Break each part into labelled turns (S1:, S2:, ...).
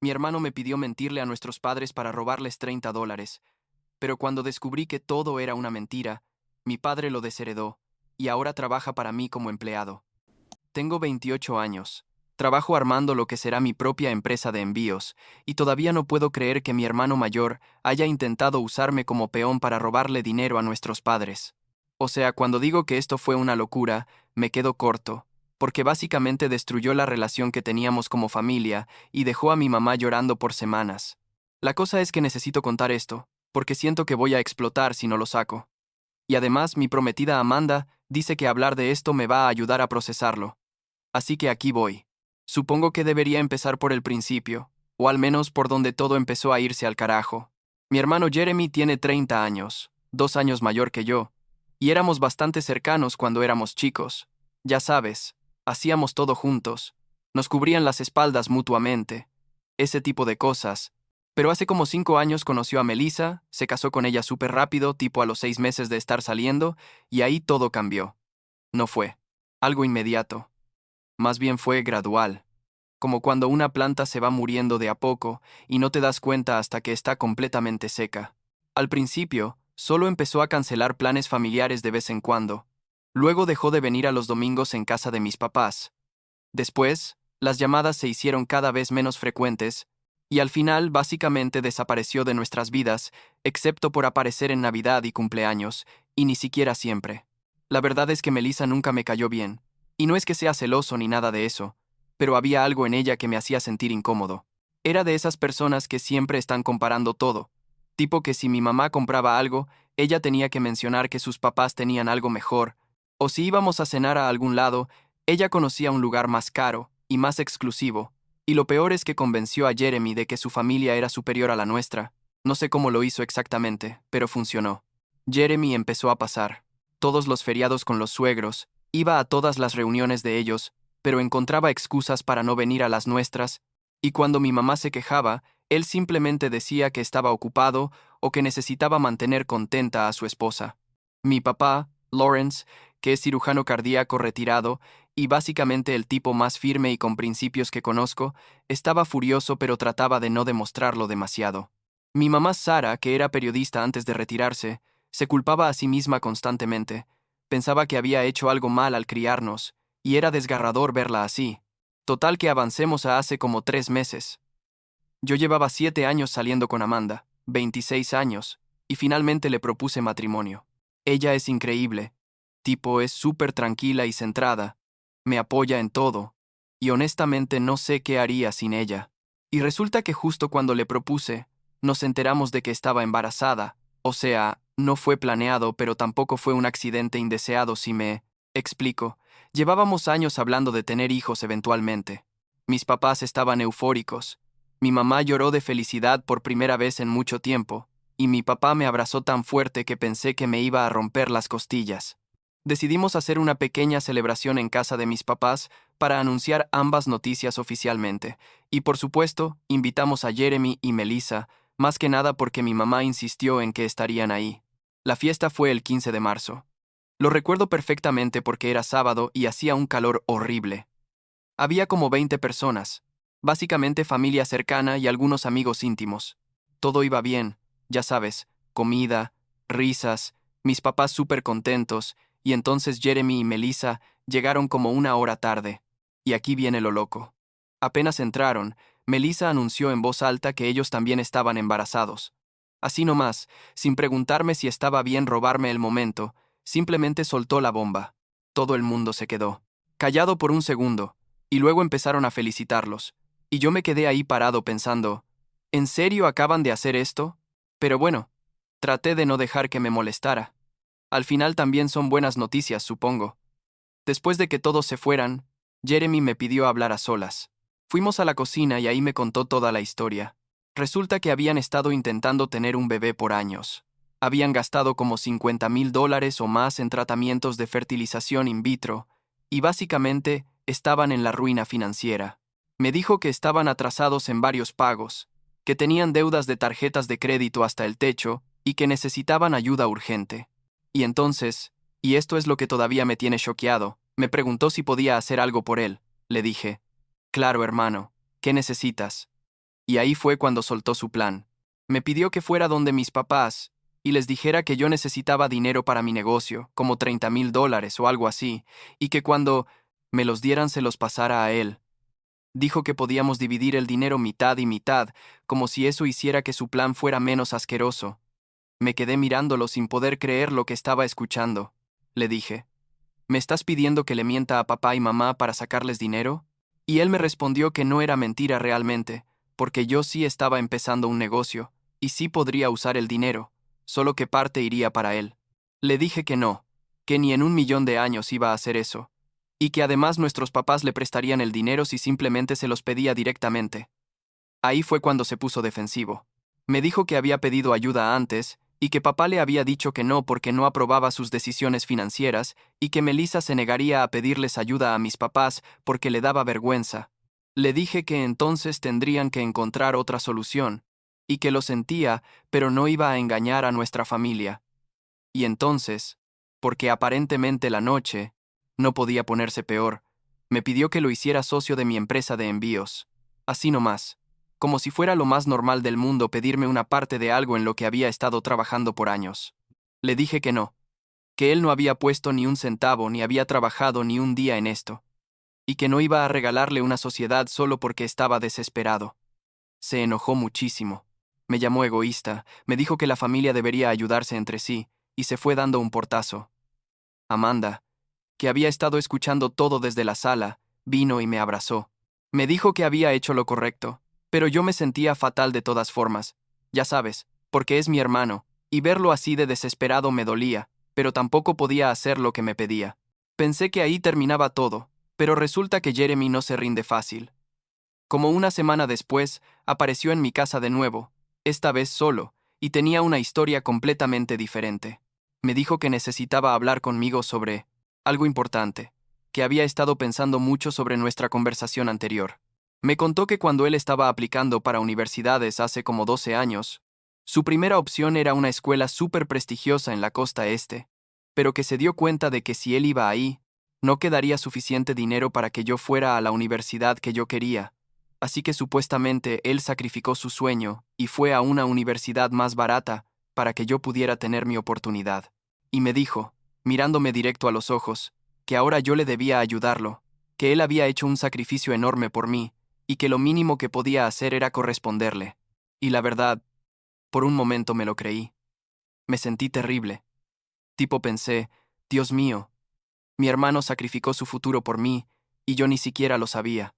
S1: Mi hermano me pidió mentirle a nuestros padres para robarles $30, pero cuando descubrí que todo era una mentira, mi padre lo desheredó, y ahora trabaja para mí como empleado. Tengo 28 años. Trabajo armando lo que será mi propia empresa de envíos, y todavía no puedo creer que mi hermano mayor haya intentado usarme como peón para robarle dinero a nuestros padres. O sea, cuando digo que esto fue una locura, me quedo corto, porque básicamente destruyó la relación que teníamos como familia y dejó a mi mamá llorando por semanas. La cosa es que necesito contar esto, porque siento que voy a explotar si no lo saco. Y además, mi prometida Amanda dice que hablar de esto me va a ayudar a procesarlo. Así que aquí voy. Supongo que debería empezar por el principio, o al menos por donde todo empezó a irse al carajo. Mi hermano Jeremy tiene 30 años, 2 años mayor que yo, y éramos bastante cercanos cuando éramos chicos. Ya sabes, hacíamos todo juntos, nos cubrían las espaldas mutuamente, ese tipo de cosas. Pero hace como 5 años conoció a Melissa, se casó con ella súper rápido, tipo a los 6 meses de estar saliendo, y ahí todo cambió. No fue algo inmediato. Más bien fue gradual, como cuando una planta se va muriendo de a poco y no te das cuenta hasta que está completamente seca. Al principio, solo empezó a cancelar planes familiares de vez en cuando. Luego dejó de venir a los domingos en casa de mis papás. Después, las llamadas se hicieron cada vez menos frecuentes y al final básicamente desapareció de nuestras vidas, excepto por aparecer en Navidad y cumpleaños, y ni siquiera siempre. La verdad es que Melissa nunca me cayó bien, y no es que sea celoso ni nada de eso, pero había algo en ella que me hacía sentir incómodo. Era de esas personas que siempre están comparando todo, tipo que si mi mamá compraba algo, ella tenía que mencionar que sus papás tenían algo mejor, o si íbamos a cenar a algún lado, ella conocía un lugar más caro y más exclusivo, y lo peor es que convenció a Jeremy de que su familia era superior a la nuestra. No sé cómo lo hizo exactamente, pero funcionó. Jeremy empezó a pasar todos los feriados con los suegros, iba a todas las reuniones de ellos, pero encontraba excusas para no venir a las nuestras, y cuando mi mamá se quejaba, él simplemente decía que estaba ocupado o que necesitaba mantener contenta a su esposa. Mi papá, Lawrence, que es cirujano cardíaco retirado y básicamente el tipo más firme y con principios que conozco, estaba furioso pero trataba de no demostrarlo demasiado. Mi mamá Sara, que era periodista antes de retirarse, se culpaba a sí misma constantemente. Pensaba que había hecho algo mal al criarnos, y era desgarrador verla así. Total que avancemos a hace como 3 meses. Yo llevaba 7 años saliendo con Amanda, 26 años, y finalmente le propuse matrimonio. Ella es increíble. Tipo es súper tranquila y centrada. Me apoya en todo. Y honestamente no sé qué haría sin ella. Y resulta que justo cuando le propuse, nos enteramos de que estaba embarazada. O sea, no fue planeado, pero tampoco fue un accidente indeseado si me... Explico. Llevábamos años hablando de tener hijos eventualmente. Mis papás estaban eufóricos. Mi mamá lloró de felicidad por primera vez en mucho tiempo, y mi papá me abrazó tan fuerte que pensé que me iba a romper las costillas. Decidimos hacer una pequeña celebración en casa de mis papás para anunciar ambas noticias oficialmente, y por supuesto, invitamos a Jeremy y Melissa, más que nada porque mi mamá insistió en que estarían ahí. La fiesta fue el 15 de marzo. Lo recuerdo perfectamente porque era sábado y hacía un calor horrible. Había como 20 personas, básicamente familia cercana y algunos amigos íntimos. Todo iba bien, ya sabes, comida, risas, mis papás súper contentos, y entonces Jeremy y Melissa llegaron como 1 hora tarde. Y aquí viene lo loco. Apenas entraron, Melissa anunció en voz alta que ellos también estaban embarazados. Así nomás, sin preguntarme si estaba bien robarme el momento, simplemente soltó la bomba. Todo el mundo se quedó callado por un segundo, y luego empezaron a felicitarlos. Y yo me quedé ahí parado pensando, ¿en serio acaban de hacer esto? Pero bueno, traté de no dejar que me molestara. Al final también son buenas noticias, supongo. Después de que todos se fueran, Jeremy me pidió hablar a solas. Fuimos a la cocina y ahí me contó toda la historia. Resulta que habían estado intentando tener un bebé por años. Habían gastado como $50,000 o más en tratamientos de fertilización in vitro, y básicamente estaban en la ruina financiera. Me dijo que estaban atrasados en varios pagos, que tenían deudas de tarjetas de crédito hasta el techo y que necesitaban ayuda urgente. Y entonces, y esto es lo que todavía me tiene choqueado, me preguntó si podía hacer algo por él. Le dije, claro, hermano, ¿qué necesitas? Y ahí fue cuando soltó su plan. Me pidió que fuera donde mis papás y les dijera que yo necesitaba dinero para mi negocio, como $30,000 o algo así, y que cuando me los dieran se los pasara a él. Dijo que podíamos dividir el dinero mitad y mitad, como si eso hiciera que su plan fuera menos asqueroso. Me quedé mirándolo sin poder creer lo que estaba escuchando. Le dije, ¿me estás pidiendo que le mienta a papá y mamá para sacarles dinero? Y él me respondió que no era mentira realmente, porque yo sí estaba empezando un negocio, y sí podría usar el dinero, solo que parte iría para él. Le dije que no, que ni en 1 millón de años iba a hacer eso, y que además nuestros papás le prestarían el dinero si simplemente se los pedía directamente. Ahí fue cuando se puso defensivo. Me dijo que había pedido ayuda antes, y que papá le había dicho que no porque no aprobaba sus decisiones financieras, y que Melissa se negaría a pedirles ayuda a mis papás porque le daba vergüenza. Le dije que entonces tendrían que encontrar otra solución, y que lo sentía, pero no iba a engañar a nuestra familia. Y entonces, porque aparentemente la noche no podía ponerse peor, me pidió que lo hiciera socio de mi empresa de envíos. Así nomás, como si fuera lo más normal del mundo pedirme una parte de algo en lo que había estado trabajando por años. Le dije que no, que él no había puesto ni un centavo ni había trabajado ni un día en esto, y que no iba a regalarle una sociedad solo porque estaba desesperado. Se enojó muchísimo. Me llamó egoísta, me dijo que la familia debería ayudarse entre sí, y se fue dando un portazo. Amanda, que había estado escuchando todo desde la sala, vino y me abrazó. Me dijo que había hecho lo correcto, pero yo me sentía fatal de todas formas. Ya sabes, porque es mi hermano, y verlo así de desesperado me dolía, pero tampoco podía hacer lo que me pedía. Pensé que ahí terminaba todo, pero resulta que Jeremy no se rinde fácil. Como una semana después, apareció en mi casa de nuevo, esta vez solo, y tenía una historia completamente diferente. Me dijo que necesitaba hablar conmigo sobre algo importante, que había estado pensando mucho sobre nuestra conversación anterior. Me contó que cuando él estaba aplicando para universidades hace como 12 años, su primera opción era una escuela súper prestigiosa en la costa este, pero que se dio cuenta de que si él iba ahí, no quedaría suficiente dinero para que yo fuera a la universidad que yo quería. Así que supuestamente él sacrificó su sueño y fue a una universidad más barata para que yo pudiera tener mi oportunidad. Y me dijo, mirándome directo a los ojos, que ahora yo le debía ayudarlo, que él había hecho un sacrificio enorme por mí, y que lo mínimo que podía hacer era corresponderle. Y la verdad, por un momento me lo creí. Me sentí terrible. Tipo pensé, Dios mío, mi hermano sacrificó su futuro por mí, y yo ni siquiera lo sabía.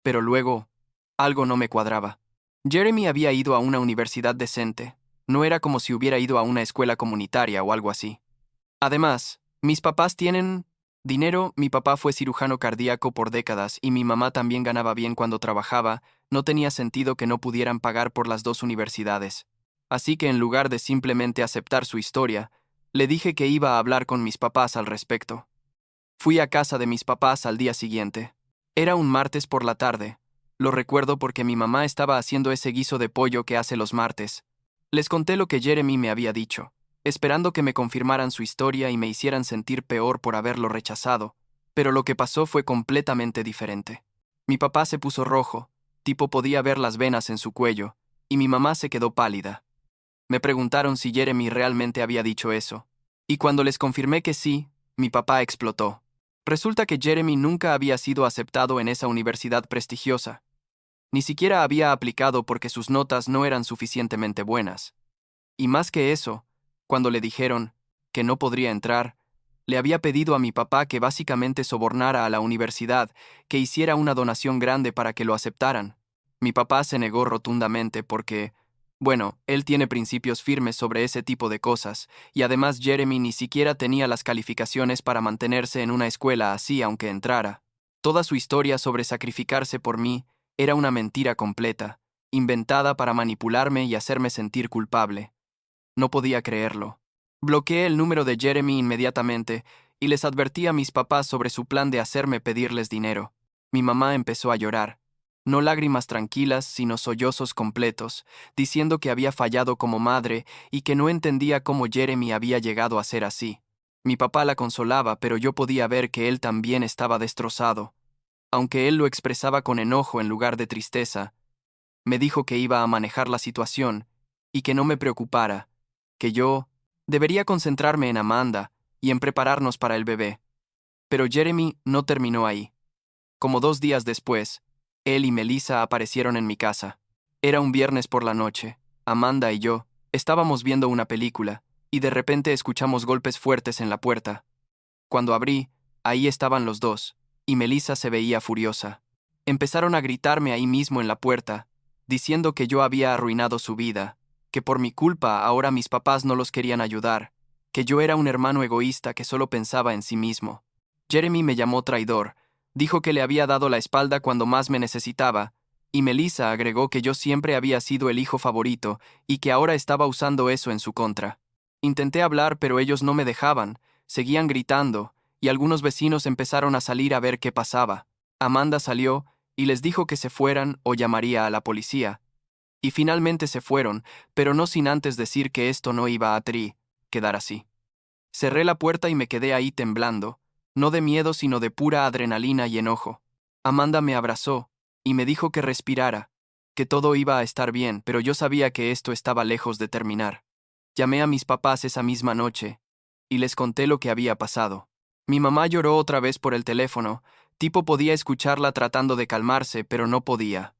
S1: Pero luego, algo no me cuadraba. Jeremy había ido a una universidad decente, no era como si hubiera ido a una escuela comunitaria o algo así. Además, mis papás tienen dinero, mi papá fue cirujano cardíaco por décadas y mi mamá también ganaba bien cuando trabajaba, no tenía sentido que no pudieran pagar por las dos universidades. Así que en lugar de simplemente aceptar su historia, le dije que iba a hablar con mis papás al respecto. Fui a casa de mis papás al día siguiente. Era un martes por la tarde. Lo recuerdo porque mi mamá estaba haciendo ese guiso de pollo que hace los martes. Les conté lo que Jeremy me había dicho, esperando que me confirmaran su historia y me hicieran sentir peor por haberlo rechazado, pero lo que pasó fue completamente diferente. Mi papá se puso rojo, tipo podía ver las venas en su cuello, y mi mamá se quedó pálida. Me preguntaron si Jeremy realmente había dicho eso, y cuando les confirmé que sí, mi papá explotó. Resulta que Jeremy nunca había sido aceptado en esa universidad prestigiosa. Ni siquiera había aplicado porque sus notas no eran suficientemente buenas. Y más que eso, cuando le dijeron que no podría entrar, le había pedido a mi papá que básicamente sobornara a la universidad, que hiciera una donación grande para que lo aceptaran. Mi papá se negó rotundamente porque, bueno, él tiene principios firmes sobre ese tipo de cosas, y además Jeremy ni siquiera tenía las calificaciones para mantenerse en una escuela así aunque entrara. Toda su historia sobre sacrificarse por mí era una mentira completa, inventada para manipularme y hacerme sentir culpable. No podía creerlo. Bloqueé el número de Jeremy inmediatamente y les advertí a mis papás sobre su plan de hacerme pedirles dinero. Mi mamá empezó a llorar. No lágrimas tranquilas, sino sollozos completos, diciendo que había fallado como madre y que no entendía cómo Jeremy había llegado a ser así. Mi papá la consolaba, pero yo podía ver que él también estaba destrozado. Aunque él lo expresaba con enojo en lugar de tristeza, me dijo que iba a manejar la situación y que no me preocupara, que yo debería concentrarme en Amanda y en prepararnos para el bebé. Pero Jeremy no terminó ahí. Como 2 días después, él y Melissa aparecieron en mi casa. Era un viernes por la noche. Amanda y yo estábamos viendo una película, y de repente escuchamos golpes fuertes en la puerta. Cuando abrí, ahí estaban los dos, y Melissa se veía furiosa. Empezaron a gritarme ahí mismo en la puerta, diciendo que yo había arruinado su vida, que por mi culpa ahora mis papás no los querían ayudar, que yo era un hermano egoísta que solo pensaba en sí mismo. Jeremy me llamó traidor, dijo que le había dado la espalda cuando más me necesitaba, y Melissa agregó que yo siempre había sido el hijo favorito y que ahora estaba usando eso en su contra. Intenté hablar, pero ellos no me dejaban, seguían gritando, y algunos vecinos empezaron a salir a ver qué pasaba. Amanda salió y les dijo que se fueran o llamaría a la policía. Y finalmente se fueron, pero no sin antes decir que esto no iba a quedar así. Cerré la puerta y me quedé ahí temblando, no de miedo sino de pura adrenalina y enojo. Amanda me abrazó y me dijo que respirara, que todo iba a estar bien, pero yo sabía que esto estaba lejos de terminar. Llamé a mis papás esa misma noche y les conté lo que había pasado. Mi mamá lloró otra vez por el teléfono, tipo podía escucharla tratando de calmarse, pero no podía.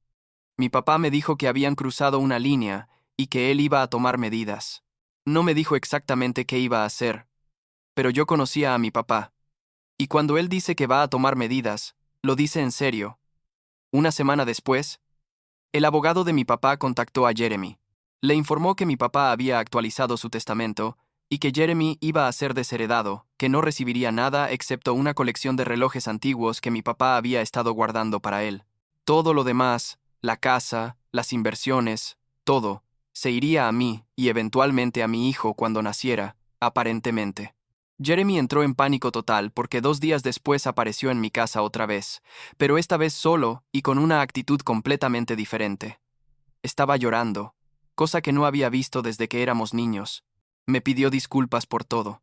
S1: Mi papá me dijo que habían cruzado una línea y que él iba a tomar medidas. No me dijo exactamente qué iba a hacer, pero yo conocía a mi papá. Y cuando él dice que va a tomar medidas, lo dice en serio. Una semana después, el abogado de mi papá contactó a Jeremy. Le informó que mi papá había actualizado su testamento y que Jeremy iba a ser desheredado, que no recibiría nada excepto una colección de relojes antiguos que mi papá había estado guardando para él. Todo lo demás, la casa, las inversiones, todo, se iría a mí y eventualmente a mi hijo cuando naciera, aparentemente. Jeremy entró en pánico total porque 2 días después apareció en mi casa otra vez, pero esta vez solo y con una actitud completamente diferente. Estaba llorando, cosa que no había visto desde que éramos niños. Me pidió disculpas por todo.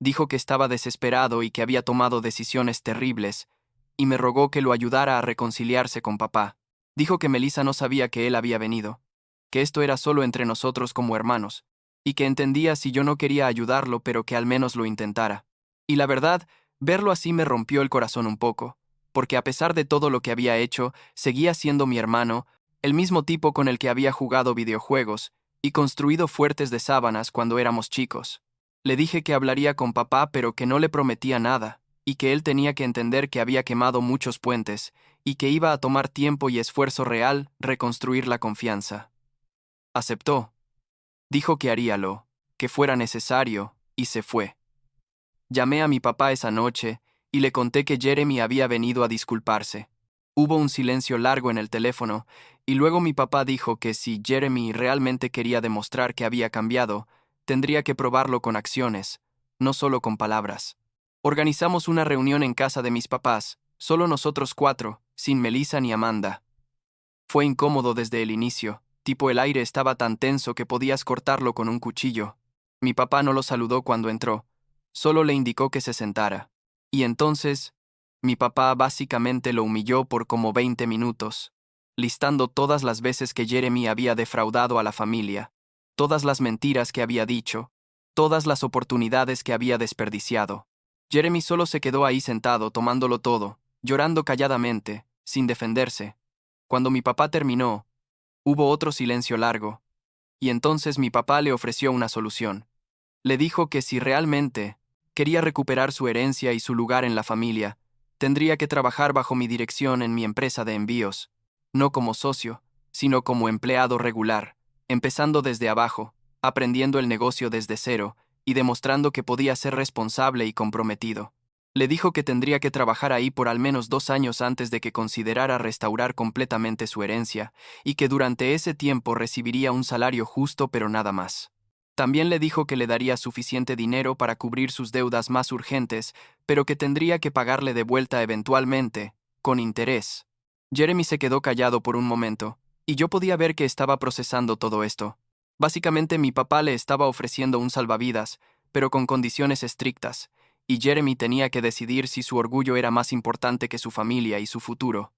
S1: Dijo que estaba desesperado y que había tomado decisiones terribles, y me rogó que lo ayudara a reconciliarse con papá. Dijo que Melissa no sabía que él había venido, que esto era solo entre nosotros como hermanos, y que entendía si yo no quería ayudarlo, pero que al menos lo intentara. Y la verdad, verlo así me rompió el corazón un poco, porque a pesar de todo lo que había hecho, seguía siendo mi hermano, el mismo tipo con el que había jugado videojuegos y construido fuertes de sábanas cuando éramos chicos. Le dije que hablaría con papá, pero que no le prometía nada, y que él tenía que entender que había quemado muchos puentes, y que iba a tomar tiempo y esfuerzo real reconstruir la confianza. Aceptó. Dijo que haría lo que fuera necesario, y se fue. Llamé a mi papá esa noche, y le conté que Jeremy había venido a disculparse. Hubo un silencio largo en el teléfono, y luego mi papá dijo que si Jeremy realmente quería demostrar que había cambiado, tendría que probarlo con acciones, no solo con palabras. Organizamos una reunión en casa de mis papás, solo nosotros 4, sin Melissa ni Amanda. Fue incómodo desde el inicio, tipo el aire estaba tan tenso que podías cortarlo con un cuchillo. Mi papá no lo saludó cuando entró, solo le indicó que se sentara. Y entonces, mi papá básicamente lo humilló por como 20 minutos, listando todas las veces que Jeremy había defraudado a la familia, todas las mentiras que había dicho, todas las oportunidades que había desperdiciado. Jeremy solo se quedó ahí sentado tomándolo todo, llorando calladamente, sin defenderse. Cuando mi papá terminó, hubo otro silencio largo, y entonces mi papá le ofreció una solución. Le dijo que si realmente quería recuperar su herencia y su lugar en la familia, tendría que trabajar bajo mi dirección en mi empresa de envíos, no como socio, sino como empleado regular, empezando desde abajo, aprendiendo el negocio desde cero y demostrando que podía ser responsable y comprometido. Le dijo que tendría que trabajar ahí por al menos 2 años antes de que considerara restaurar completamente su herencia, y que durante ese tiempo recibiría un salario justo pero nada más. También le dijo que le daría suficiente dinero para cubrir sus deudas más urgentes, pero que tendría que pagarle de vuelta eventualmente, con interés. Jeremy se quedó callado por un momento, y yo podía ver que estaba procesando todo esto. Básicamente mi papá le estaba ofreciendo un salvavidas, pero con condiciones estrictas, y Jeremy tenía que decidir si su orgullo era más importante que su familia y su futuro.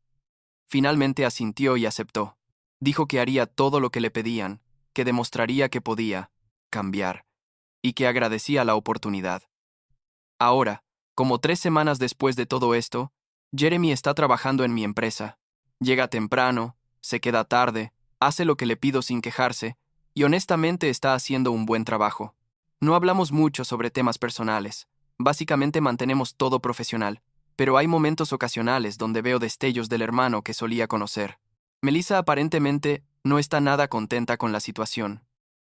S1: Finalmente asintió y aceptó. Dijo que haría todo lo que le pedían, que demostraría que podía cambiar, y que agradecía la oportunidad. Ahora, como 3 semanas después de todo esto, Jeremy está trabajando en mi empresa. Llega temprano, se queda tarde, hace lo que le pido sin quejarse, y honestamente está haciendo un buen trabajo. No hablamos mucho sobre temas personales, básicamente mantenemos todo profesional, pero hay momentos ocasionales donde veo destellos del hermano que solía conocer. Melissa aparentemente no está nada contenta con la situación.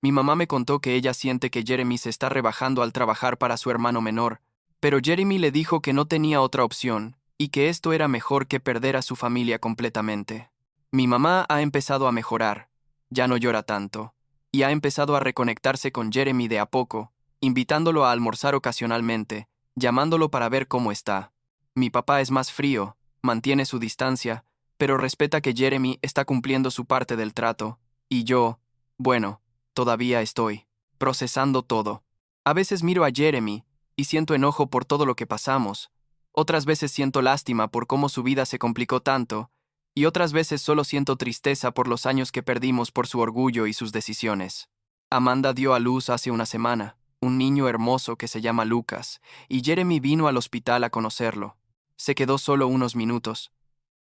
S1: Mi mamá me contó que ella siente que Jeremy se está rebajando al trabajar para su hermano menor, pero Jeremy le dijo que no tenía otra opción y que esto era mejor que perder a su familia completamente. Mi mamá ha empezado a mejorar, ya no llora tanto, y ha empezado a reconectarse con Jeremy de a poco, invitándolo a almorzar ocasionalmente, llamándolo para ver cómo está. Mi papá es más frío, mantiene su distancia, pero respeta que Jeremy está cumpliendo su parte del trato, y yo, bueno, todavía estoy procesando todo. A veces miro a Jeremy y siento enojo por todo lo que pasamos. Otras veces siento lástima por cómo su vida se complicó tanto, y otras veces solo siento tristeza por los años que perdimos por su orgullo y sus decisiones. Amanda dio a luz hace una semana, un niño hermoso que se llama Lucas, y Jeremy vino al hospital a conocerlo. Se quedó solo unos minutos.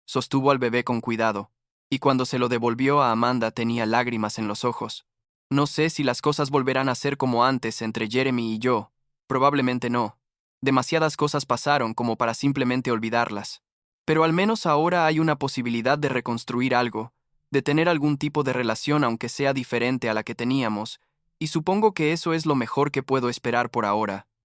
S1: Sostuvo al bebé con cuidado, y cuando se lo devolvió a Amanda tenía lágrimas en los ojos. No sé si las cosas volverán a ser como antes entre Jeremy y yo. Probablemente no. Demasiadas cosas pasaron como para simplemente olvidarlas. Pero al menos ahora hay una posibilidad de reconstruir algo, de tener algún tipo de relación aunque sea diferente a la que teníamos, y supongo que eso es lo mejor que puedo esperar por ahora.